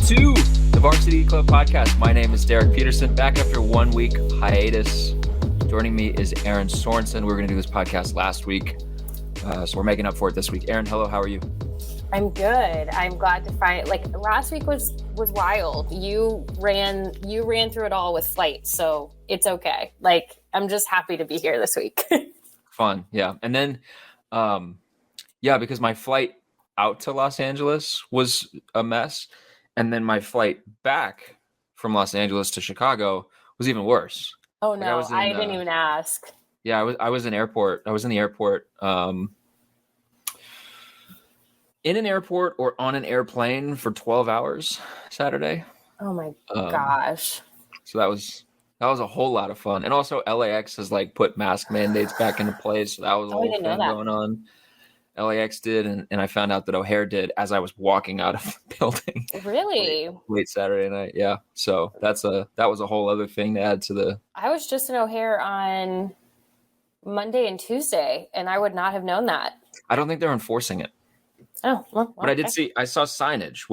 to the Varsity Club podcast. My name is Derek Peterson, back after 1 week hiatus. Joining me is Erin Sorensen. We were going to do this podcast last week, so we're making up for it this week. Erin, hello, how are you? I'm good. I'm glad to find, last week was wild. You ran through it all with flight, so it's okay. I'm just happy to be here this week. Fun, yeah. And then, because my flight out to Los Angeles was a mess, and then my flight back from Los Angeles to Chicago was even worse. Oh no, I didn't even ask. Yeah, I was in the airport. In an airport or on an airplane for 12 hours Saturday. Oh my gosh. So that was a whole lot of fun. And also LAX has put mask mandates back into place. So that was a whole thing going on. LAX did, and I found out that O'Hare did as I was walking out of the building. Really? Late Saturday night, yeah. So that was a whole other thing to add to the... I was just in O'Hare on Monday and Tuesday, and I would not have known that. I don't think they're enforcing it. Oh, well, but I saw signage,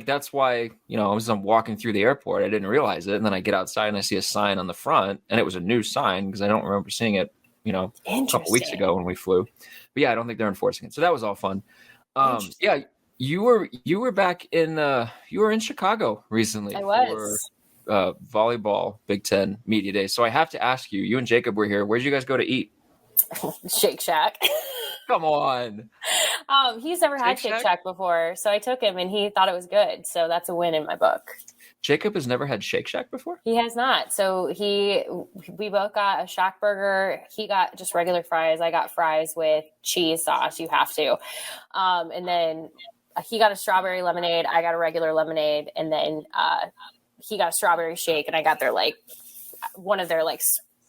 that's why, I'm walking through the airport, I didn't realize it. And then I get outside and I see a sign on the front, and it was a new sign because I don't remember seeing it, a couple weeks ago when we flew. But yeah, I don't think they're enforcing it. So that was all fun. Yeah, you were back in, you were in Chicago recently. I was. For volleyball Big Ten Media Days. So I have to ask you and Jacob were here. Where did you guys go to eat? Shake Shack. Come on. He's never had Shake Shack before, so I took him and he thought it was good. So that's a win in my book. Jacob has never had Shake Shack before? He has not. So we both got a Shack burger. He got just regular fries. I got fries with cheese sauce. You have to. And then he got a strawberry lemonade. I got a regular lemonade. And then he got a strawberry shake, and I got their one of their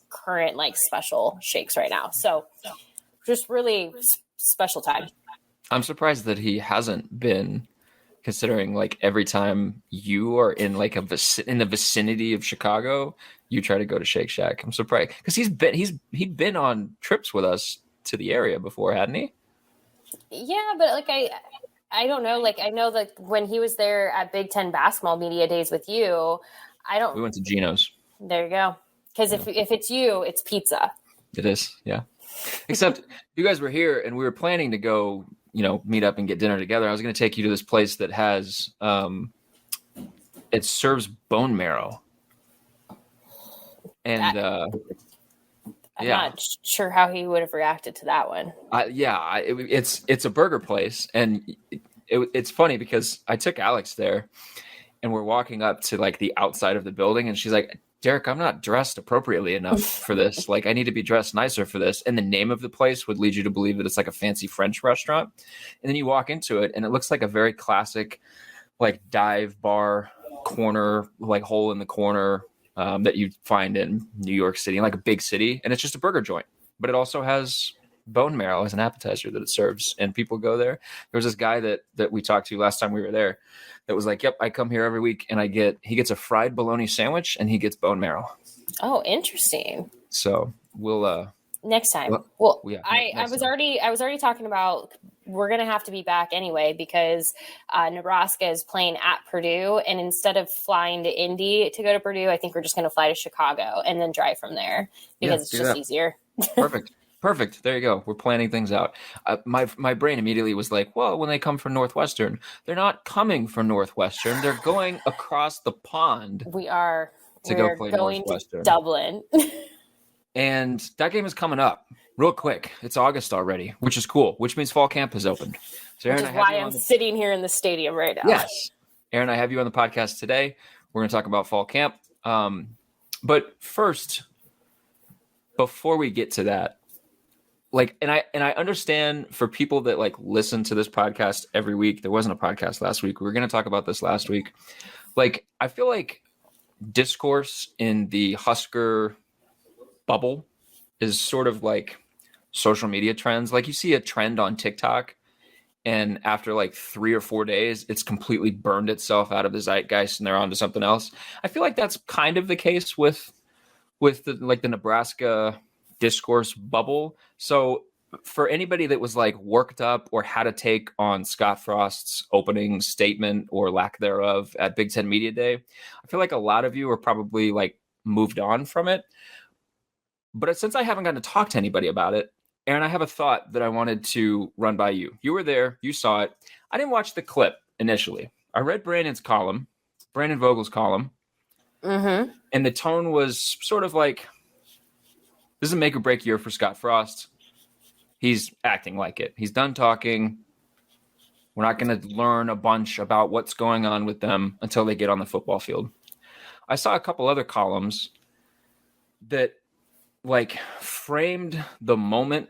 current special shakes right now. So just really special time. I'm surprised that he hasn't been, considering every time you are in in the vicinity of Chicago, you try to go to Shake Shack. I'm surprised because he'd been on trips with us to the area before, hadn't he? Yeah, but I don't know. I know that when he was there at Big Ten Basketball Media Days with you, we went to Gino's. There you go. Because if it's you, it's pizza. It is, yeah. Except you guys were here and we were planning to go, meet up and get dinner together. I was going to take you to this place that has, it serves bone marrow. And I'm not sure how he would have reacted to that one. It's a burger place. And it's funny because I took Alex there and we're walking up to the outside of the building and she's like, Derek, I'm not dressed appropriately enough for this. I need to be dressed nicer for this. And the name of the place would lead you to believe that it's a fancy French restaurant. And then you walk into it and it looks like a very classic, dive bar corner, hole in the corner that you find in New York City, in a big city. And it's just a burger joint, but it also has bone marrow as an appetizer that it serves. And people go there. There was this guy that we talked to last time we were there that was yep, I come here every week and he gets a fried bologna sandwich and he gets bone marrow. Oh, interesting. So we'll next time. I was already talking about we're going to have to be back anyway because Nebraska is playing at Purdue, and instead of flying to Indy to go to Purdue, I think we're just going to fly to Chicago and then drive from there because it's just easier. Perfect. There you go. We're planning things out. My brain immediately was well, when they come from Northwestern, they're not coming from Northwestern. They're going across the pond. We're go play going Northwestern. To Dublin. And that game is coming up real quick. It's August already, which is cool, which means fall camp has opened. So Erin, which is why I'm sitting here in the stadium right now. Yes. Erin, I have you on the podcast today. We're going to talk about fall camp. But first, before we get to that, and I understand for people that listen to this podcast every week. There wasn't a podcast last week. We were going to talk about this last week. I feel discourse in the Husker bubble is sort of social media trends. You see a trend on TikTok and after 3 or 4 days, it's completely burned itself out of the zeitgeist and they're on to something else. I feel that's kind of the case with the Nebraska discourse bubble. So for anybody that was like worked up or had a take on Scott Frost's opening statement or lack thereof at Big Ten Media Day, I feel like a lot of you are probably like moved on from it. But since I haven't gotten to talk to anybody about it, Erin, I have a thought that I wanted to run by you. You were there, you saw it. I didn't watch the clip initially. I read Brandon Vogel's column, and the tone was sort of like, this is a make or break year for Scott Frost. He's acting like it. He's done talking. We're not going to learn a bunch about what's going on with them until they get on the football field. I saw a couple other columns that like framed the moment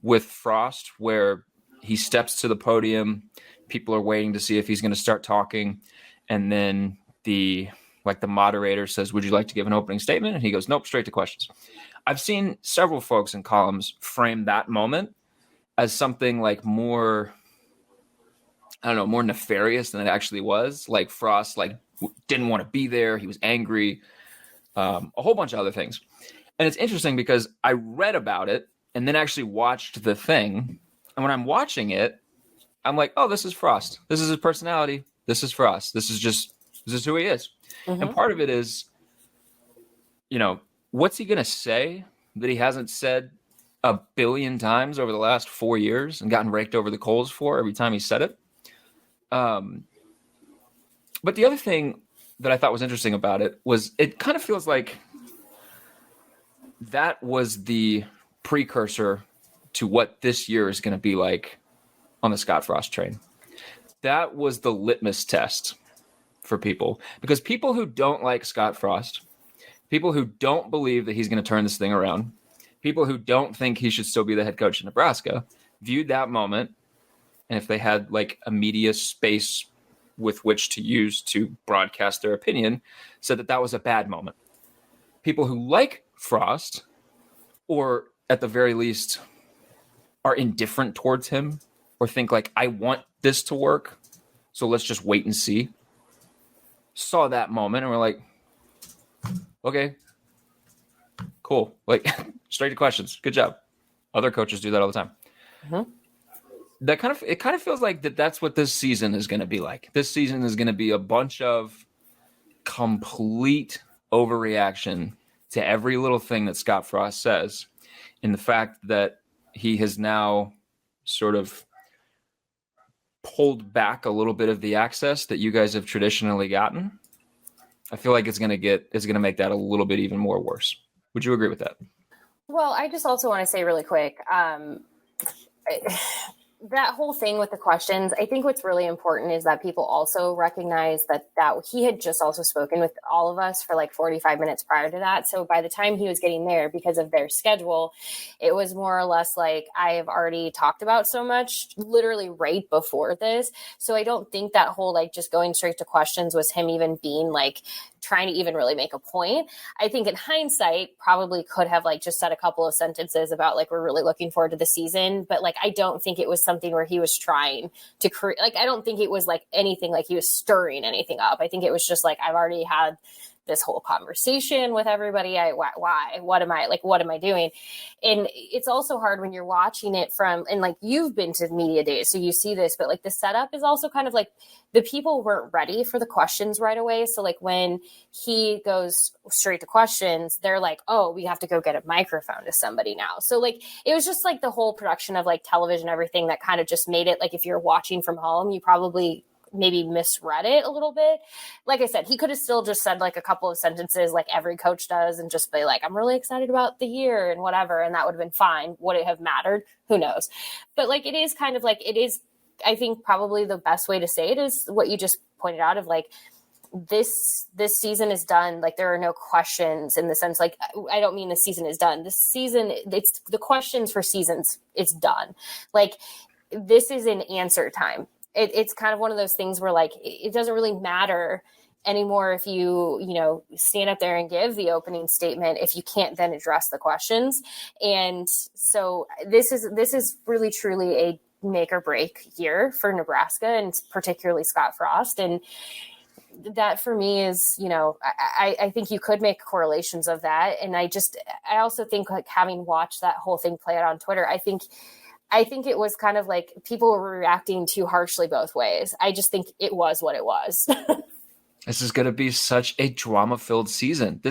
with Frost where he steps to the podium. People are waiting to see if he's going to start talking. And then the moderator says, would you like to give an opening statement? And he goes, nope, straight to questions. I've seen several folks in columns frame that moment as something like more, I don't know, more nefarious than it actually was. Like Frost, like didn't want to be there. He was angry, a whole bunch of other things. And it's interesting because I read about it and then actually watched the thing. And when I'm watching it, I'm like, oh, this is Frost. This is his personality. This is Frost. This is who he is. And part of it is, what's he going to say that he hasn't said a billion times over the last 4 years and gotten raked over the coals for every time he said it? But the other thing that I thought was interesting about it was it kind of feels like that was the precursor to what this year is going to be like on the Scott Frost train. That was the litmus test for people, because people who don't like Scott Frost, people who don't believe that he's going to turn this thing around, people who don't think he should still be the head coach in Nebraska, viewed that moment, and if they had like a media space with which to use to broadcast their opinion, said that that was a bad moment. People who like Frost, or at the very least are indifferent towards him, or think like, I want this to work, so let's just wait and see, saw that moment and were like, okay, cool. Like, straight to questions. Good job. Other coaches do that all the time. It kind of feels like that's what this season is going to be like. This season is going to be a bunch of complete overreaction to every little thing that Scott Frost says, and the fact that he has now sort of pulled back a little bit of the access that you guys have traditionally gotten. I feel like it's going to make that a little bit even more worse. Would you agree with that? Well, I just also want to say really quick, that whole thing with the questions, I think what's really important is that people also recognize that he had just also spoken with all of us for like 45 minutes prior to that. So by the time he was getting there, because of their schedule, it was more or less like, I have already talked about so much literally right before this. So I don't think that whole like just going straight to questions was him even being like trying to even really make a point. I think in hindsight, probably could have like just said a couple of sentences about like, we're really looking forward to the season. But like, I don't think it was something where he was trying to create, like, I don't think it was like anything like he was stirring anything up. I think it was just like, I've already had this whole conversation with everybody. Why? What am I doing? And it's also hard when you're watching it from, and like you've been to media days, so you see this, but like the setup is also kind of like the people weren't ready for the questions right away. So like when he goes straight to questions, they're like, oh, we have to go get a microphone to somebody now. So like, it was just like the whole production of like television, everything that kind of just made it like, if you're watching from home, you probably maybe misread it a little bit. Like I said, he could have still just said like a couple of sentences like every coach does and just be like, I'm really excited about the year and whatever. And that would have been fine. Would it have mattered? Who knows? But like, it is kind of like, it is, I think probably the best way to say it is what you just pointed out of like, this season is done. Like there are no questions in the sense, like, I don't mean the season is done. This season, it's the questions for seasons. It's done. Like this is an answer time. It's kind of one of those things where like, it doesn't really matter anymore if you stand up there and give the opening statement, if you can't then address the questions. And so this is really truly a make or break year for Nebraska and particularly Scott Frost. And that for me is, I think you could make correlations of that. And I also think like having watched that whole thing play out on Twitter, I think it was kind of like people were reacting too harshly both ways. I just think it was what it was. This is going to be such a drama-filled season.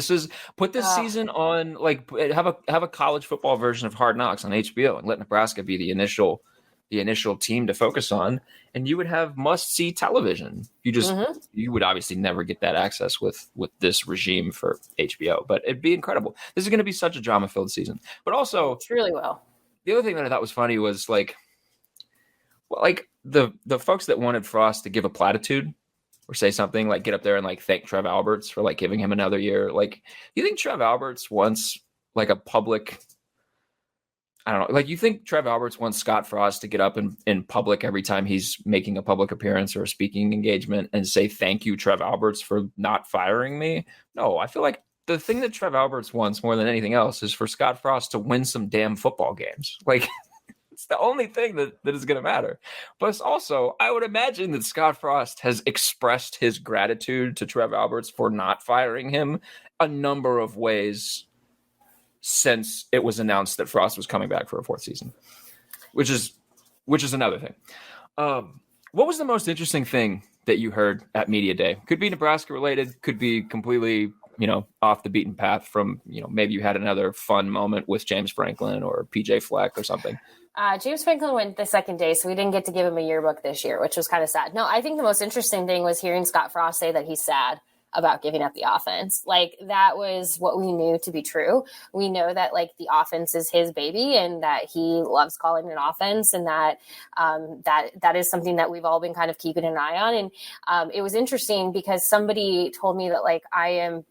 Put this season on, like, have a college football version of Hard Knocks on HBO and let Nebraska be the initial team to focus on, and you would have must-see television. You would obviously never get that access with this regime for HBO, but it'd be incredible. This is going to be such a drama-filled season. But also, it truly will. The other thing that I thought was funny was like the folks that wanted Frost to give a platitude or say something, like get up there and like thank Trev Alberts for like giving him another year. Like, you think Trev Alberts wants like a public, I don't know, like, you think Trev Alberts wants Scott Frost to get up in public every time he's making a public appearance or a speaking engagement and say, thank you, Trev Alberts, for not firing me? No, I feel like the thing that Trev Alberts wants more than anything else is for Scott Frost to win some damn football games. Like, it's the only thing that is going to matter. But also, I would imagine that Scott Frost has expressed his gratitude to Trev Alberts for not firing him a number of ways since it was announced that Frost was coming back for a fourth season, which is another thing. What was the most interesting thing that you heard at Media Day? Could be Nebraska related, could be completely, off the beaten path from, maybe you had another fun moment with James Franklin or PJ Fleck or something. James Franklin went the second day, so we didn't get to give him a yearbook this year, which was kind of sad. No, I think the most interesting thing was hearing Scott Frost say that he's sad about giving up the offense. Like, that was what we knew to be true. We know that like the offense is his baby and that he loves calling an offense, and that that is something that we've all been kind of keeping an eye on. And it was interesting because somebody told me that like I am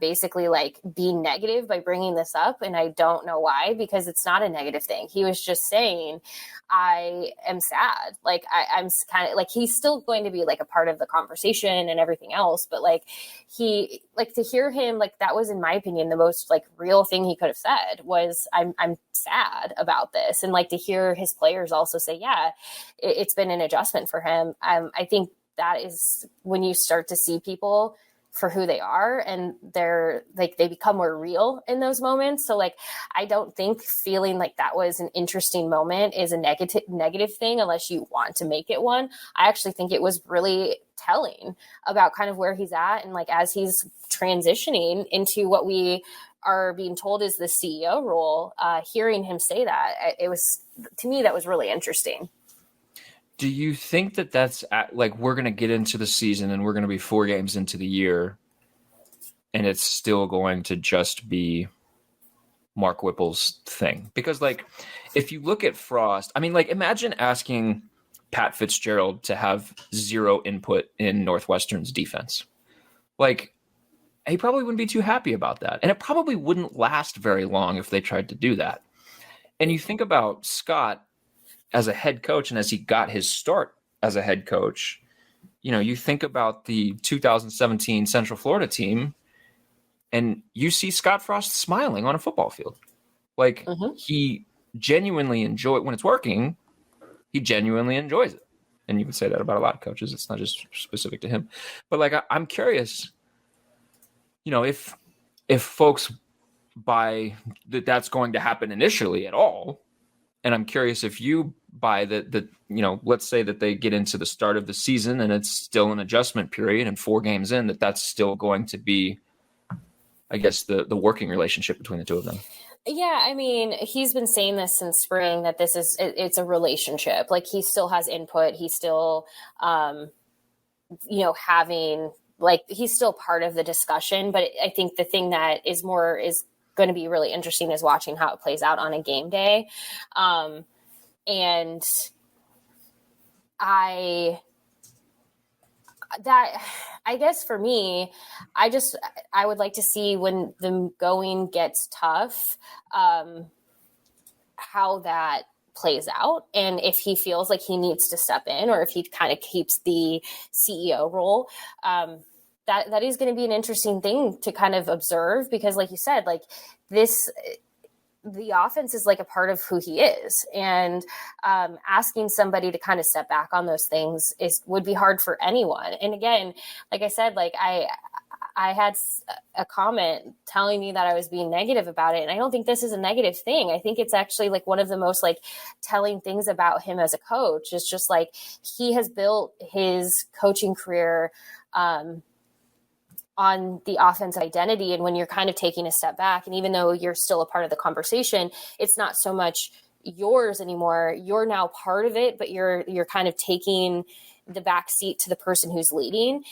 basically like being negative by bringing this up. And I don't know why, because it's not a negative thing. He was just saying, I am sad. Like I'm kind of like, he's still going to be like a part of the conversation and everything else. But like he, like to hear him, like that was, in my opinion, the most like real thing he could have said was I'm sad about this. And like to hear his players also say, yeah, it's been an adjustment for him. I think that is when you start to see people for who they are, and they're like, they become more real in those moments. So like, I don't think feeling like that was an interesting moment is a negative thing, unless you want to make it one. I actually think it was really telling about kind of where he's at. And like, as he's transitioning into what we are being told is the CEO role, hearing him say that, it was, to me, that was really interesting. Do you think that that's like, we're going to get into the season and we're going to be 4 games into the year and it's still going to just be Mark Whipple's thing? Because like, if you look at Frost, I mean, like, imagine asking Pat Fitzgerald to have zero input in Northwestern's defense. Like, he probably wouldn't be too happy about that. And it probably wouldn't last very long if they tried to do that. And you think about Scott as a head coach, and as he got his start as a head coach, you think about the 2017 Central Florida team, and you see Scott Frost smiling on a football field. Like, he genuinely enjoys it when it's working. He genuinely enjoys it. And you can say that about a lot of coaches. It's not just specific to him. But like, I'm curious, if folks buy that's going to happen initially at all. And I'm curious if you buy that, let's say that they get into the start of the season and it's still an adjustment period and 4 games in, that's still going to be, I guess, the working relationship between the two of them. Yeah, I mean, he's been saying this since spring, that it's a relationship. Like, he still has input. He's still, having, like, he's still part of the discussion. But I think the thing that is going to be really interesting is watching how it plays out on a game day. And I guess for me, I would like to see when the going gets tough, how that plays out. And if he feels like he needs to step in, or if he kind of keeps the CEO role, that is going to be an interesting thing to kind of observe, because like you said, like the offense is like a part of who he is. And asking somebody to kind of step back on those things would be hard for anyone. And again, like I said, like I had a comment telling me that I was being negative about it. And I don't think this is a negative thing. I think it's actually like one of the most like telling things about him as a coach is just like, he has built his coaching career on the offensive identity. And when you're kind of taking a step back, and even though you're still a part of the conversation, it's not so much yours anymore. You're now part of it, but you're kind of taking the back seat to the person who's leading.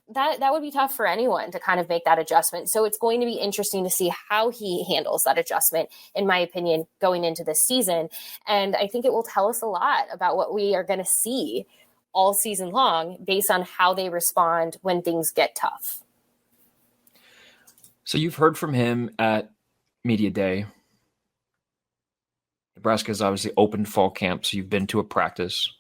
That would be tough for anyone to kind of make that adjustment. So it's going to be interesting to see how he handles that adjustment, in my opinion, going into this season. And I think it will tell us a lot about what we are going to see all season long based on how they respond when things get tough. So you've heard from him at Media Day. Nebraska has obviously opened fall camp, so you've been to a practice.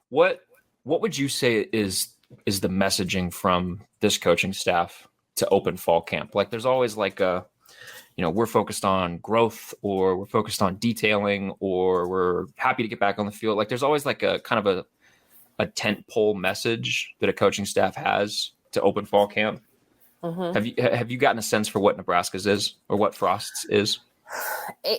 What would you say is the messaging from this coaching staff to open fall camp? Like there's always like we're focused on growth, or we're focused on detailing, or we're happy to get back on the field. Like there's always like a kind of a tent pole message that a coaching staff has to open fall camp. Mm-hmm. Have you gotten a sense for what Nebraska's is, or what Frost's is?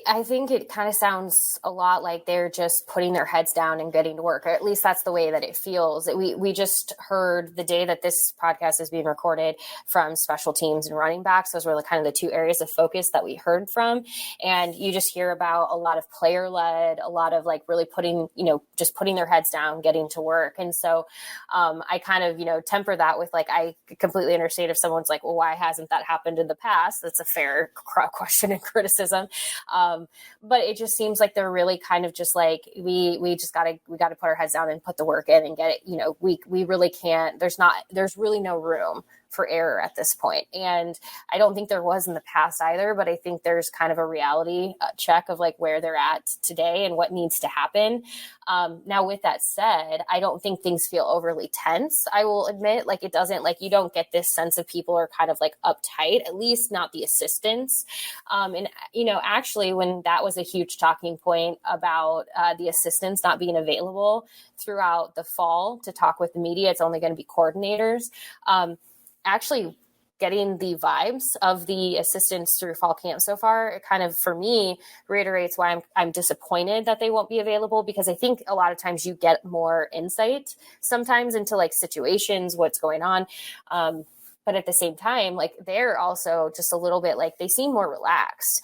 I think it kind of sounds a lot like they're just putting their heads down and getting to work, or at least that's the way that it feels. We just heard the day that this podcast is being recorded from special teams and running backs. Those were kind of the two areas of focus that we heard from. And you just hear about a lot of player led, a lot of like really putting their heads down, getting to work. And so I kind of, temper that with like, I completely understand if someone's like, well, why hasn't that happened in the past? That's a fair question and criticism. But it just seems like they're really kind of just like, we got to put our heads down and put the work in and get it. We really can't, there's really no room for error at this point. And I don't think there was in the past either, but I think there's kind of a reality check of like where they're at today and what needs to happen. Now, with that said, I don't think things feel overly tense. I will admit, like, it doesn't, like, you don't get this sense of people are kind of like uptight, at least not the assistants. And, actually, when that was a huge talking point about the assistants not being available throughout the fall to talk with the media, it's only going to be coordinators. Actually getting the vibes of the assistants through fall camp so far, it kind of, for me, reiterates why I'm disappointed that they won't be available, because I think a lot of times you get more insight sometimes into like situations, what's going on. But at the same time, like they're also just a little bit like, they seem more relaxed.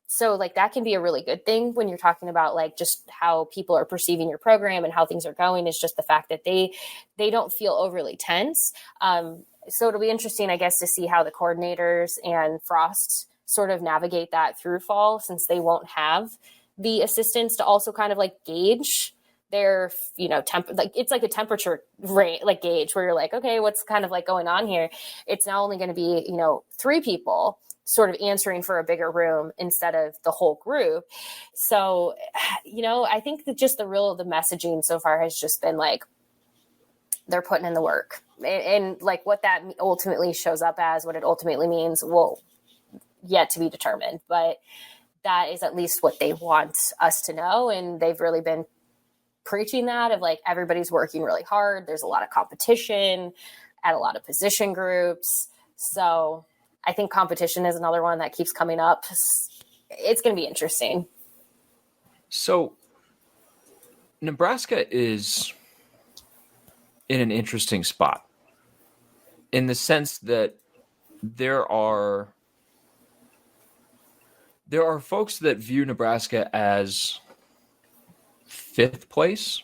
So like that can be a really good thing when you're talking about like just how people are perceiving your program and how things are going, is just the fact that they don't feel overly tense. So it'll be interesting, I guess, to see how the coordinators and Frost sort of navigate that through fall, since they won't have the assistants to also kind of like gauge their, like it's like a temperature rate, like gauge where you're like, okay, what's kind of like going on here? It's now only going to be, 3 people sort of answering for a bigger room instead of the whole group. So, I think that just the messaging so far has just been like, they're putting in the work, and like what that ultimately shows up as, what it ultimately means, will yet to be determined. But that is at least what they want us to know. And they've really been preaching that of like, everybody's working really hard. There's a lot of competition at a lot of position groups. So I think competition is another one that keeps coming up. It's going to be interesting. So Nebraska is in an interesting spot in the sense that there are folks that view Nebraska as 5th place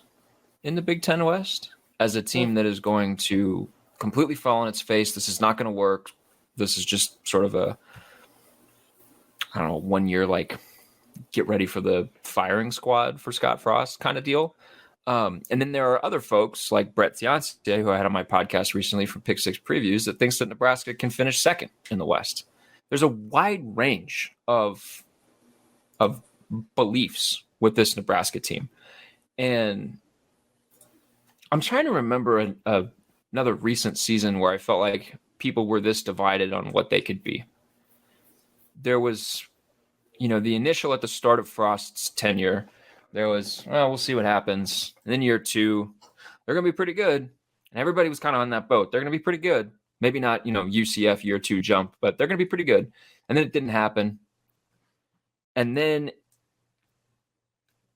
in the Big Ten West, as a team that is going to completely fall on its face. This is not going to work. This is just sort of a, 1 year, like, get ready for the firing squad for Scott Frost kind of deal. And then there are other folks like Brett Ciancia, who I had on my podcast recently from Pick Six Previews, that thinks that Nebraska can finish 2nd in the West. There's a wide range of beliefs with this Nebraska team. And I'm trying to remember another recent season where I felt like people were this divided on what they could be. There was the initial at the start of Frost's tenure, there was, well, we'll see what happens. And then year 2, they're going to be pretty good. And everybody was kind of on that boat. They're going to be pretty good. Maybe not, UCF year 2 jump, but they're going to be pretty good. And then it didn't happen. And then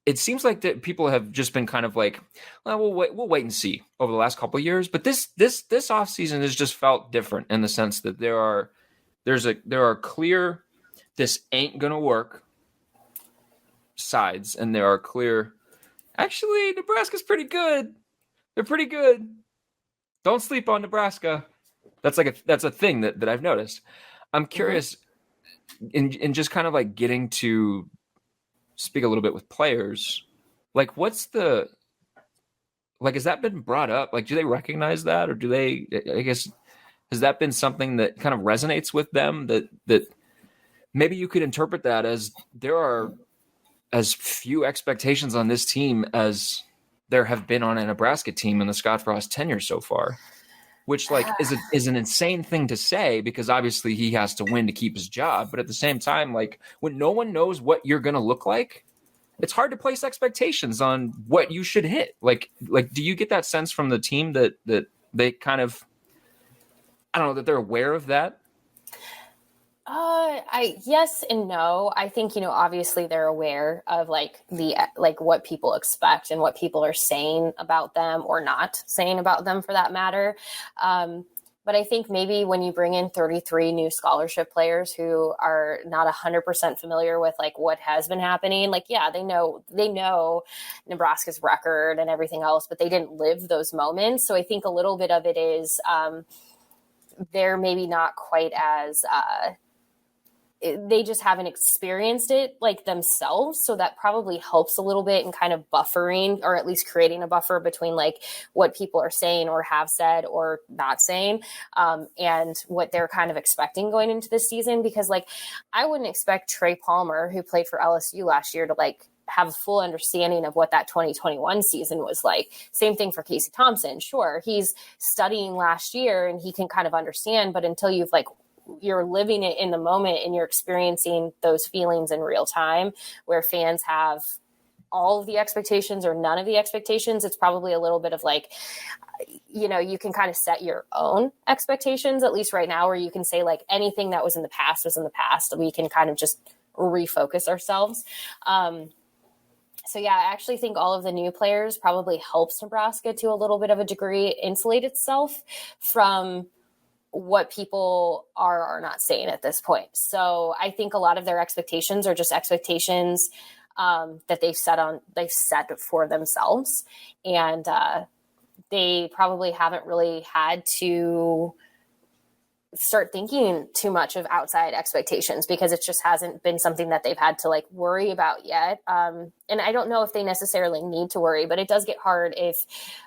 it seems like that people have just been kind of like, well, we'll wait and see over the last couple of years. But this offseason has just felt different in the sense that there are clear, this ain't gonna work sides, and there are clear, actually, Nebraska's pretty good. They're pretty good. Don't sleep on Nebraska. That's a thing that I've noticed. I'm curious in just kind of like getting to speak a little bit with players. Like, has that been brought up? Like, do they recognize that, or do they? I guess, has that been something that kind of resonates with them? That maybe you could interpret that as there are as few expectations on this team as there have been on a Nebraska team in the Scott Frost tenure so far, which is an insane thing to say, because obviously he has to win to keep his job. But at the same time, like, when no one knows what you're going to look like, it's hard to place expectations on what you should hit. Like, do you get that sense from the team that they kind of, I don't know, that they're aware of that? Yes and no. I think, obviously they're aware of what people expect and what people are saying about them or not saying about them, for that matter. But I think maybe when you bring in 33 new scholarship players who are not 100% familiar with like what has been happening, like, yeah, they know Nebraska's record and everything else, but they didn't live those moments. So I think a little bit of it is, they're maybe not quite as, they just haven't experienced it like themselves. So that probably helps a little bit in kind of buffering, or at least creating a buffer between like what people are saying or have said or not saying, and what they're kind of expecting going into this season. Because like, I wouldn't expect Trey Palmer, who played for LSU last year, to like have a full understanding of what that 2021 season was like. Same thing for Casey Thompson. Sure, he's studying last year and he can kind of understand, but until you're living it in the moment and you're experiencing those feelings in real time, where fans have all of the expectations or none of the expectations, it's probably a little bit of like, you can kind of set your own expectations, at least right now, where you can say like anything that was in the past was in the past. We can kind of just refocus ourselves. So yeah, I actually think all of the new players probably helps Nebraska to a little bit of a degree insulate itself from what people are not saying at this point. So I think a lot of their expectations are just expectations that they've set for themselves. And they probably haven't really had to start thinking too much of outside expectations, because it just hasn't been something that they've had to like worry about yet. And I don't know if they necessarily need to worry, but it does get hard if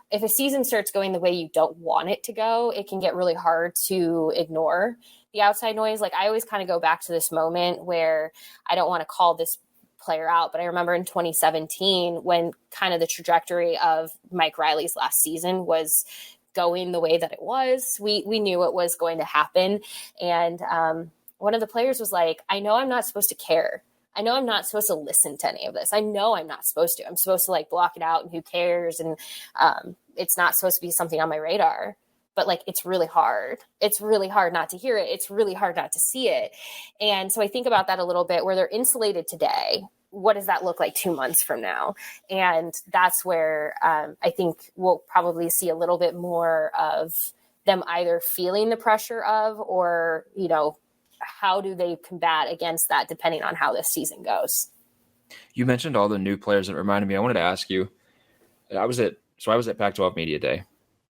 a season starts going the way you don't want it to go. It can get really hard to ignore the outside noise. Like, I always kind of go back to this moment where, I don't want to call this player out, but I remember in 2017 when kind of the trajectory of Mike Riley's last season was going the way that it was. We knew it was going to happen. And one of the players was like, I know I'm not supposed to care. I know I'm not supposed to listen to any of this. I know I'm not supposed to. I'm supposed to like block it out and who cares? And it's not supposed to be something on my radar. But like, it's really hard. It's really hard not to hear it. It's really hard not to see it. And so I think about that a little bit, where they're insulated today. What does that look like 2 months from now? And that's where I think we'll probably see a little bit more of them either feeling the pressure of, or, how do they combat against that, depending on how this season goes. You mentioned all the new players. That reminded me, I wanted to ask you, I was at Pac-12 Media Day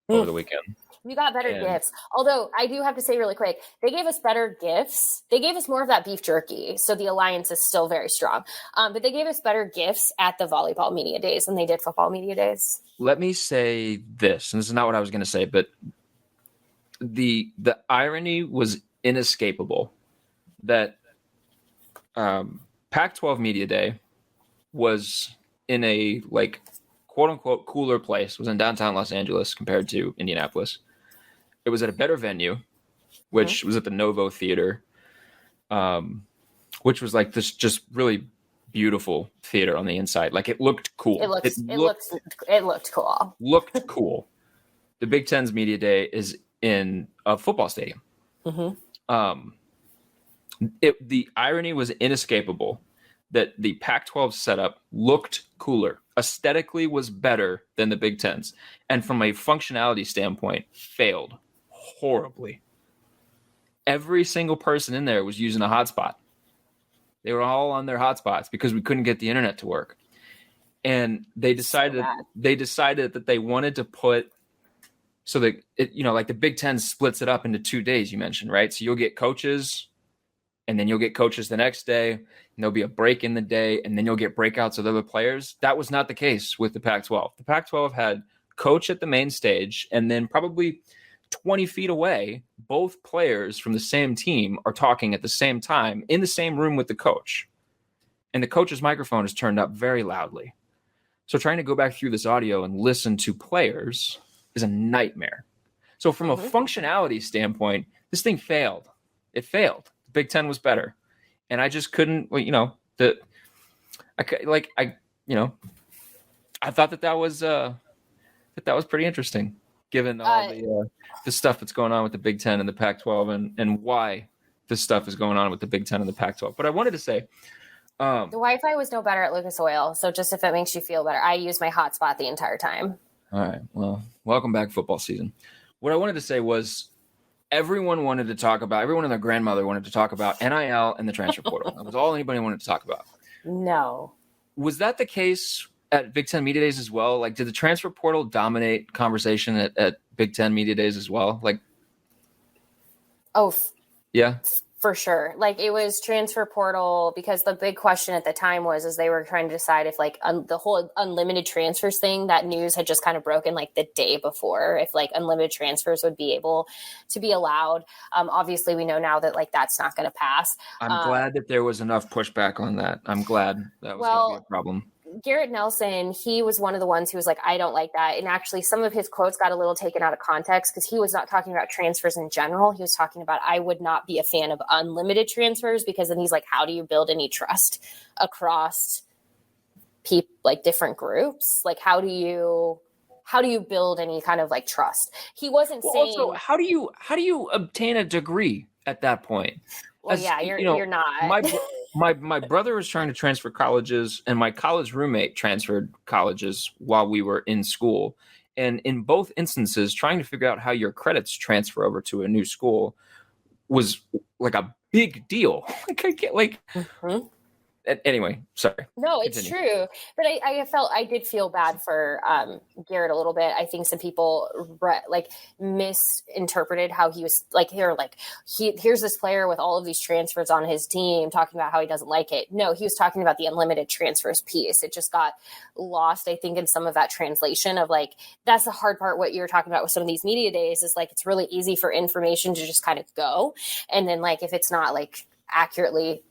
over the weekend. You got better gifts. Although I do have to say really quick, they gave us better gifts. They gave us more of that beef jerky. So the alliance is still very strong. But they gave us better gifts at the volleyball media days than they did football media days. Let me say this, and this is not what I was going to say, but the irony was inescapable that Pac-12 Media Day was in a like quote unquote cooler place. It was in downtown Los Angeles compared to Indianapolis. It was at a better venue, which was at the Novo Theater. which was like this just really beautiful theater on the inside. Like it looked cool. It looked cool. Looked cool. The Big Ten's Media Day is in a football stadium. Mm-hmm. The irony was inescapable that the Pac-12 setup looked cooler, aesthetically was better than the Big Ten's, and from a functionality standpoint, failed horribly. Every single person in there was using a hotspot. They were all on their hotspots because we couldn't get the internet to work. And they decided that they wanted to put so that like the Big Ten splits it up into 2 days, you mentioned, right? So you'll get coaches, and then you'll get coaches the next day, and there'll be a break in the day, and then you'll get breakouts of other players. That was not the case with the Pac-12. The Pac-12 had coach at the main stage, and then probably 20 feet away, both players from the same team are talking at the same time in the same room with the coach. And the coach's microphone is turned up very loudly. So trying to go back through this audio and listen to players is a nightmare. So from a functionality standpoint, this thing failed. It failed. The Big Ten was better. And I just couldn't, I thought that was pretty interesting, given all the stuff that's going on with the Big Ten and the Pac-12 and why this stuff is going on with the Big Ten and the Pac-12. But I wanted to say, the Wi-Fi was no better at Lucas Oil. So just if it makes you feel better, I used my hotspot the entire time. All right. Well, welcome back football season. What I wanted to say was everyone and their grandmother wanted to talk about NIL and the transfer portal. That was all anybody wanted to talk about. No. Was that the case at Big Ten Media Days as well? Like, did the transfer portal dominate conversation at Big Ten Media Days as well? Like, yeah. For sure. Like it was transfer portal because the big question at the time was they were trying to decide if like the whole unlimited transfers thing, that news had just kind of broken like the day before, if like unlimited transfers would be able to be allowed. Obviously we know now that like that's not going to pass. I'm glad that there was enough pushback on that. I'm glad that was going to be a problem. Garrett Nelson, he was one of the ones who was like, I don't like that. And actually some of his quotes got a little taken out of context because he was not talking about transfers in general. He was talking about, I would not be a fan of unlimited transfers, because then he's like, how do you build any trust across people, like different groups? Like, how do you build any kind of like trust? He wasn't saying. Also, how do you obtain a degree at that point? Well, you're not. My brother was trying to transfer colleges, and my college roommate transferred colleges while we were in school. And in both instances, trying to figure out how your credits transfer over to a new school was like a big deal. Like I get like. Mm-hmm. Anyway, sorry. No, it's true. But I did feel bad for Garrett a little bit. I think some people misinterpreted how he was like, here's this player with all of these transfers on his team talking about how he doesn't like it. No, he was talking about the unlimited transfers piece. It just got lost, I think, in some of that translation of like, that's the hard part. What you're talking about with some of these media days is like, it's really easy for information to just kind of go. And then like, if it's not like accurately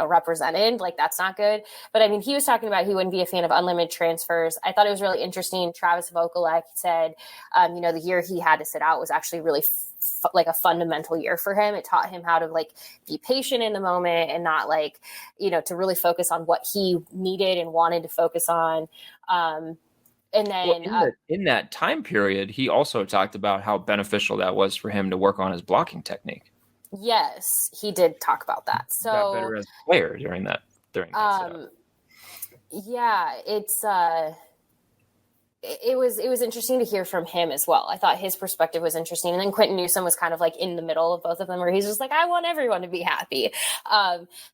represented, like that's not good. But I mean, he was talking about he wouldn't be a fan of unlimited transfers. I thought it was really interesting. Travis Vokalek said, the year he had to sit out was actually really like a fundamental year for him. It taught him how to like be patient in the moment and not like, to really focus on what he needed and wanted to focus on. And then in that time period, he also talked about how beneficial that was for him to work on his blocking technique. Yes, he did talk about that. So got better as a player during that yeah, it was interesting to hear from him as well. I thought his perspective was interesting. And then Quentin Newsome was kind of like in the middle of both of them, where he's just like, I want everyone to be happy.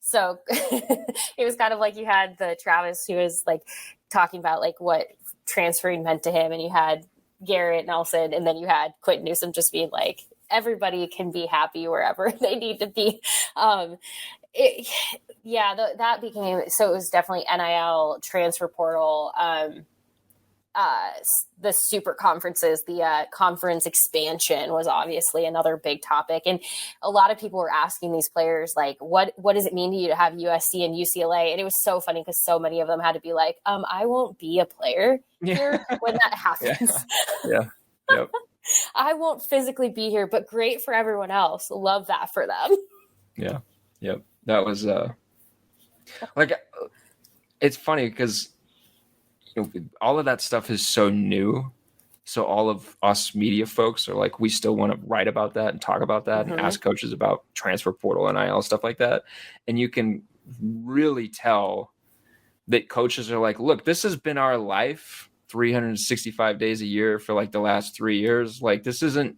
So it was kind of like you had the Travis who was like talking about like what transferring meant to him, and you had Garrett Nelson, and then you had Quentin Newsome just being like, everybody can be happy wherever they need to be. That became, so it was definitely NIL, transfer portal, the super conferences, the conference expansion was obviously another big topic. And a lot of people were asking these players, like, what does it mean to you to have USC and UCLA? And it was so funny because so many of them had to be like, I won't be a player here when that happens. Yeah. Yep. I won't physically be here, but great for everyone else. Love that for them. Yeah. Yep. That was like, it's funny because all of that stuff is so new. So all of us media folks are like, we still want to write about that and talk about that and ask coaches about transfer portal and NIL stuff like that. And you can really tell that coaches are like, look, this has been our life 365 days a year for like the last 3 years. Like, this isn't,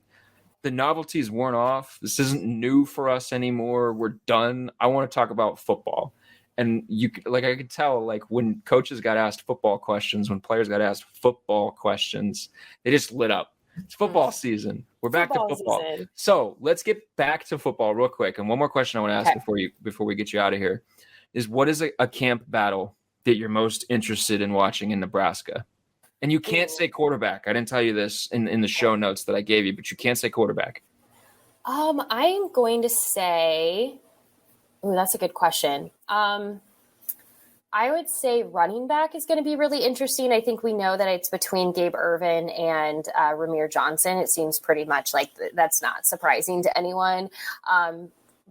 the novelty's worn off. This isn't new for us anymore. We're done. I want to talk about football. And I could tell, like, when coaches got asked football questions, when players got asked football questions, they just lit up. It's football season. We're back to football. Season. So let's get back to football real quick. And one more question I want to ask before we get you out of here is, what is a camp battle that you're most interested in watching in Nebraska? And you can't say quarterback. I didn't tell you this in the show notes that I gave you, but you can't say quarterback. I'm going to say, that's a good question. I would say running back is going to be really interesting. I think we know that it's between Gabe Ervin and Ramir Johnson. It seems pretty much like that's not surprising to anyone.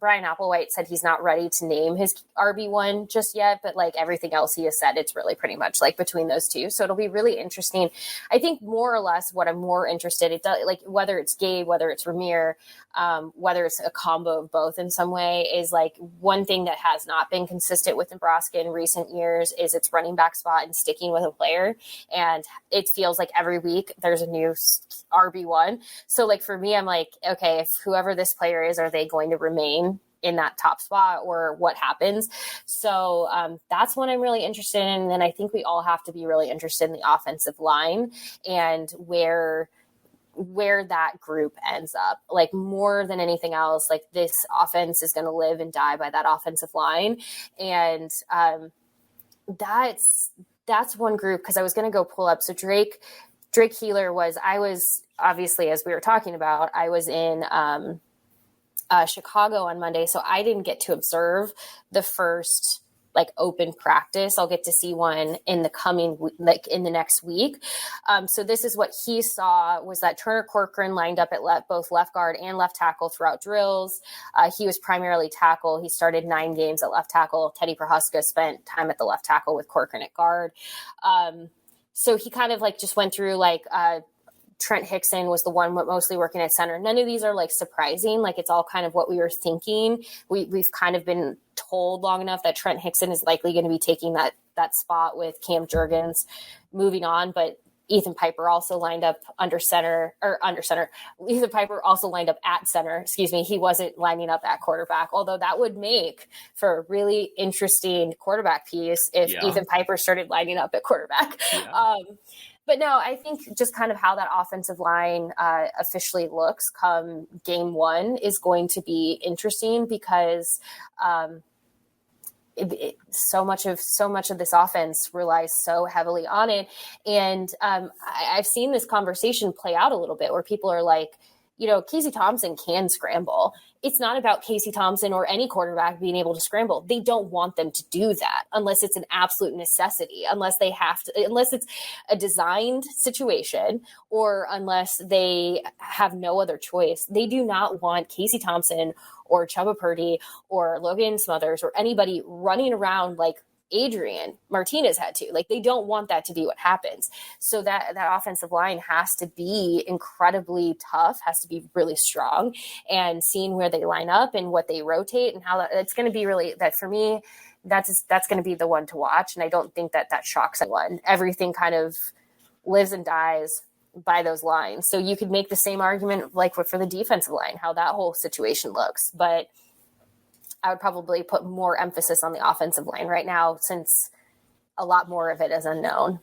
Brian Applewhite said he's not ready to name his RB1 just yet, but like everything else he has said, it's really pretty much like between those two. So it'll be really interesting. I think more or less what I'm more interested in, like whether it's Gabe, whether it's Ramir, whether it's a combo of both in some way, is like one thing that has not been consistent with Nebraska in recent years is its running back spot and sticking with a player. And it feels like every week there's a new RB1. So like for me, I'm like, okay, if whoever this player is, are they going to remain in that top spot or what happens? So that's what I'm really interested in. And then I think we all have to be really interested in the offensive line and where that group ends up. Like more than anything else, like this offense is going to live and die by that offensive line. And that's one group, because I was going to go pull up. So Drake Healer I was obviously, as we were talking about, I was in Chicago on Monday, so I didn't get to observe the first like open practice. I'll get to see one in the next week. So this is what he saw, was that Turner Corcoran lined up at both left guard and left tackle throughout drills. He was primarily tackle. He started 9 games at left tackle. Teddy Prohaska spent time at the left tackle with Corcoran at guard. So he kind of like just went through like Trent Hickson was the one mostly working at center. None of these are like surprising. Like it's all kind of what we were thinking. We've kind of been told long enough that Trent Hickson is likely going to be taking that spot with Cam Jurgens moving on. But Ethan Piper also lined up under center. Ethan Piper also lined up at center. Excuse me. He wasn't lining up at quarterback, although that would make for a really interesting quarterback piece if Ethan Piper started lining up at quarterback. Yeah. But no, I think just kind of how that offensive line officially looks come game 1 is going to be interesting, because so much of this offense relies so heavily on it. And I've seen this conversation play out a little bit where people are like, Casey Thompson can scramble. It's not about Casey Thompson or any quarterback being able to scramble. They don't want them to do that unless it's an absolute necessity, unless it's a designed situation, or unless they have no other choice. They do not want Casey Thompson or Chubba Purdy or Logan Smothers or anybody running around like Adrian Martinez had to. Like, they don't want that to be what happens. So that offensive line has to be incredibly tough, has to be really strong, and seeing where they line up and what they rotate and how it's going to be really, that for me, that's going to be the one to watch. And I don't think that shocks anyone. Everything kind of lives and dies by those lines. So you could make the same argument like for the defensive line, how that whole situation looks. But I would probably put more emphasis on the offensive line right now, since a lot more of it is unknown.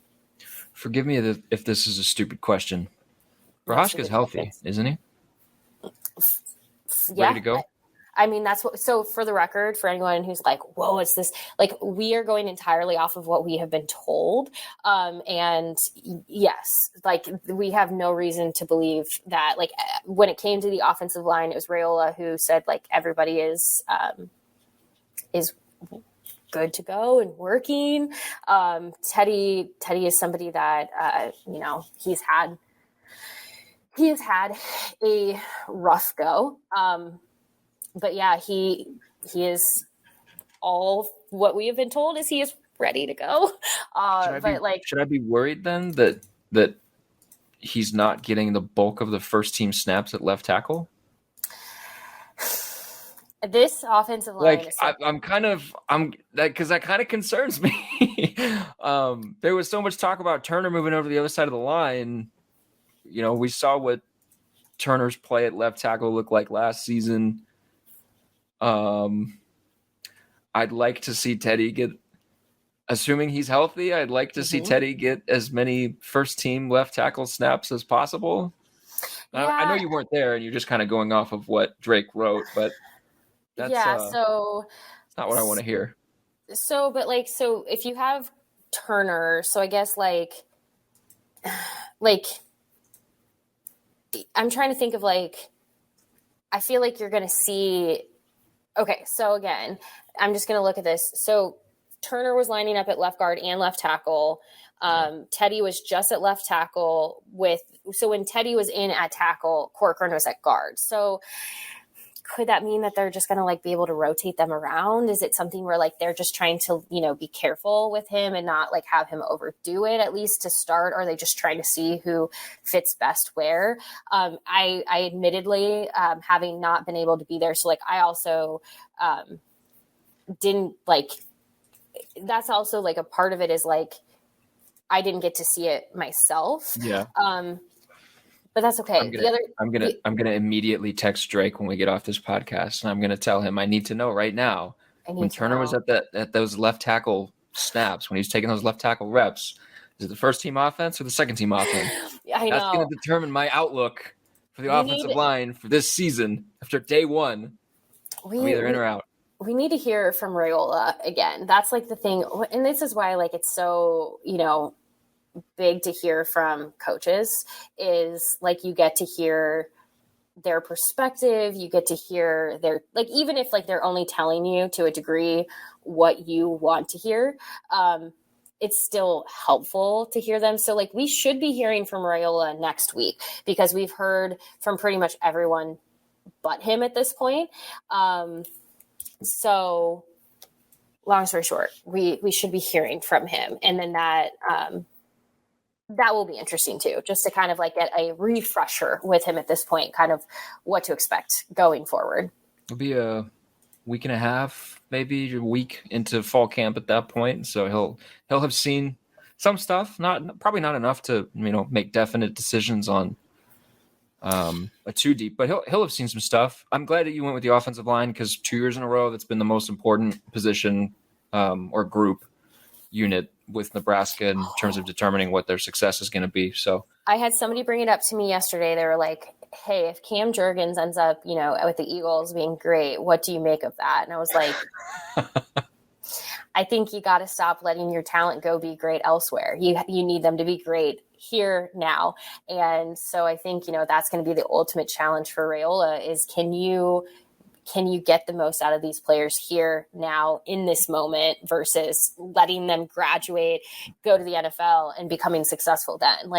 Forgive me if this is a stupid question. Prohaska's healthy, isn't he? Yeah. Ready to go? I mean, so for the record, for anyone who's like, whoa, it's this, like, we are going entirely off of what we have been told. And yes, like, we have no reason to believe that, like, when it came to the offensive line, it was Raiola who said, like, everybody is good to go and working. Teddy is somebody that, he has had a rough go. But yeah, he is all what we have been told is he is ready to go. Should I be worried then that he's not getting the bulk of the first team snaps at left tackle? This offensive line is because that kind of concerns me. There was so much talk about Turner moving over to the other side of the line. You know, we saw what Turner's play at left tackle looked like last season. I'd like to see Teddy get, assuming he's healthy, I'd like to see Teddy get as many first team left tackle snaps as possible. Yeah. I know you weren't there and you're just kind of going off of what Drake wrote, but that's so it's not what I want to hear. So if you have Turner, so I guess like I'm trying to think of I feel like you're going to see. Okay, so again, I'm just going to look at this. So Turner was lining up at left guard and left tackle. Teddy was just at left tackle so when Teddy was in at tackle, Corcoran was at guard. So could that mean that they're just going to be able to rotate them around? Is it something where they're just trying to, be careful with him and not have him overdo it at least to start? Or are they just trying to see who fits best where? I admittedly, having not been able to be there. So I also didn't that's also a part of it is I didn't get to see it myself. Yeah. But that's okay. I'm gonna immediately text Drake when we get off this podcast, and I'm gonna tell him I need to know right now when Turner was at those left tackle snaps, when he was taking those left tackle reps. Is it the first team offense or the second team offense? I know. That's gonna determine my outlook for the offensive line for this season. After day one, I'm either in or out. We need to hear from Raiola again. That's the thing, and this is why it's so big to hear from coaches is you get to hear their perspective. You get to hear their, even if they're only telling you to a degree what you want to hear, it's still helpful to hear them. So we should be hearing from Raiola next week because we've heard from pretty much everyone but him at this point. So long story short, we should be hearing from him. And then that will be interesting too, just to kind of get a refresher with him at this point, kind of what to expect going forward. It'll be a week and a half, maybe a week into fall camp at that point. So he'll have seen some stuff, probably not enough to, make definite decisions on a too deep, but he'll have seen some stuff. I'm glad that you went with the offensive line because 2 years in a row, that's been the most important position or group unit with Nebraska in terms of determining what their success is going to be. So I had somebody bring it up to me yesterday. They were like, hey, if Cam Jurgens ends up, with the Eagles being great, what do you make of that? And I was like, I think you got to stop letting your talent go be great elsewhere. You need them to be great here now. And so I think, that's going to be the ultimate challenge for Raiola is can you get the most out of these players here now in this moment versus letting them graduate, go to the NFL and becoming successful then.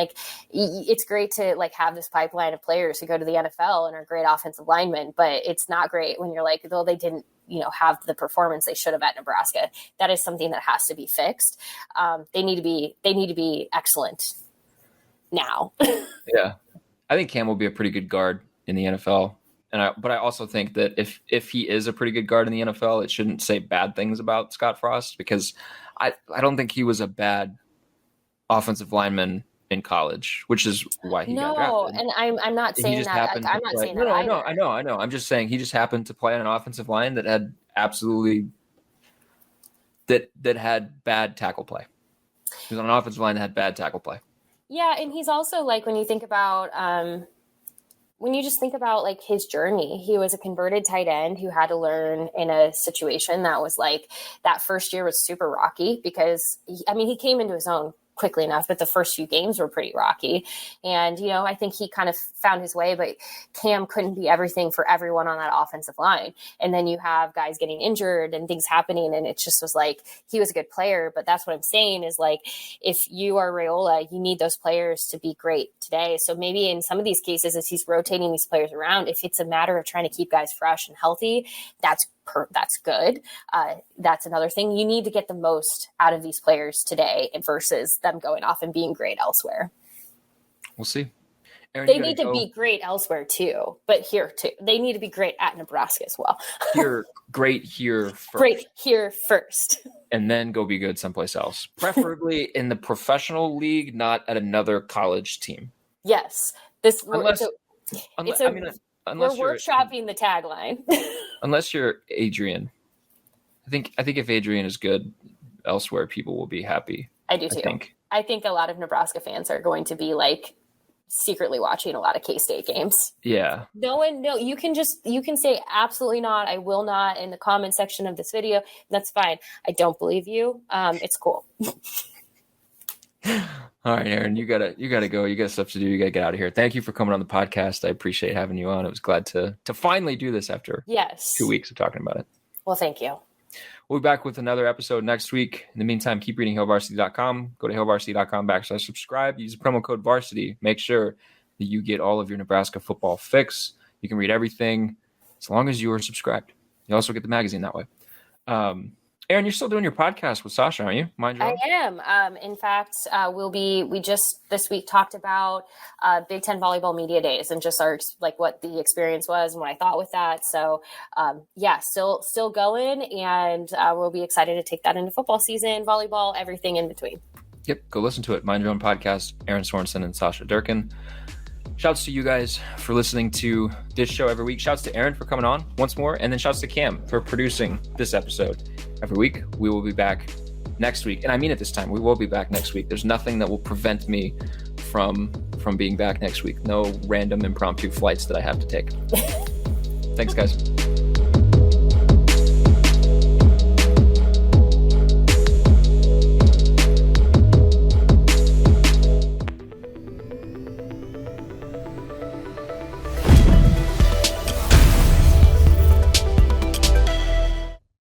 It's great to have this pipeline of players who go to the NFL and are great offensive linemen, but it's not great when you're though they didn't, have the performance they should have at Nebraska. That is something that has to be fixed. They need to be excellent now. Yeah. I think Cam will be a pretty good guard in the NFL. But I also think that if he is a pretty good guard in the NFL, it shouldn't say bad things about Scott Frost because I don't think he was a bad offensive lineman in college, which is why he got drafted. No, and I'm not saying that. I'm not saying that. I know. I'm just saying he just happened to play on an offensive line that had absolutely that had bad tackle play. He was on an offensive line that had bad tackle play. Yeah, and he's also when you think about when you just think about his journey, he was a converted tight end who had to learn in a situation that was that first year was super rocky because he came into his own quickly enough, but the first few games were pretty rocky. And, I think he kind of found his way, but Cam couldn't be everything for everyone on that offensive line. And then you have guys getting injured and things happening. And it just was he was a good player, but that's what I'm saying is if you are Raiola, you need those players to be great today. So maybe in some of these cases, as he's rotating these players around, if it's a matter of trying to keep guys fresh and healthy, that's that's good. That's another thing. You need to get the most out of these players today versus them going off and being great elsewhere. We'll see. Erin, they need to be great elsewhere too, but here too. They need to be great at Nebraska as well. Great here first. Great here first. And then go be good someplace else. Preferably in the professional league, not at another college team. Yes. We're workshopping the tagline. Unless you're Adrian. I think if Adrian is good elsewhere, people will be happy. I do too. I think a lot of Nebraska fans are going to be like secretly watching a lot of K-State games. Yeah. You can say absolutely not. I will not in the comment section of this video. That's fine. I don't believe you. It's cool. All right, Erin, you gotta go. You got stuff to do. You gotta get out of here. Thank you for coming on the podcast. I appreciate having you on. I was glad to finally do this after 2 weeks of talking about it. Well, thank you. We'll be back with another episode next week. In the meantime, keep reading HailVarsity.com. Go to HailVarsity.com/subscribe. Use promo code Varsity. Make sure that you get all of your Nebraska football fix. You can read everything as long as you are subscribed. You also get the magazine that way. Erin, you're still doing your podcast with Sasha, aren't you? Mind your own? I am. In fact, we just this week talked about Big Ten Volleyball Media Days and just what the experience was and what I thought with that. So still going, and we'll be excited to take that into football season, volleyball, everything in between. Yep, go listen to it. Mind Your Own Podcast, Erin Sorensen and Sasha Durkin. Shouts to you guys for listening to this show every week. Shouts to Erin for coming on once more. And then shouts to Cam for producing this episode every week. We will be back next week. And I mean it this time. We will be back next week. There's nothing that will prevent me from being back next week. No random impromptu flights that I have to take. Thanks, guys.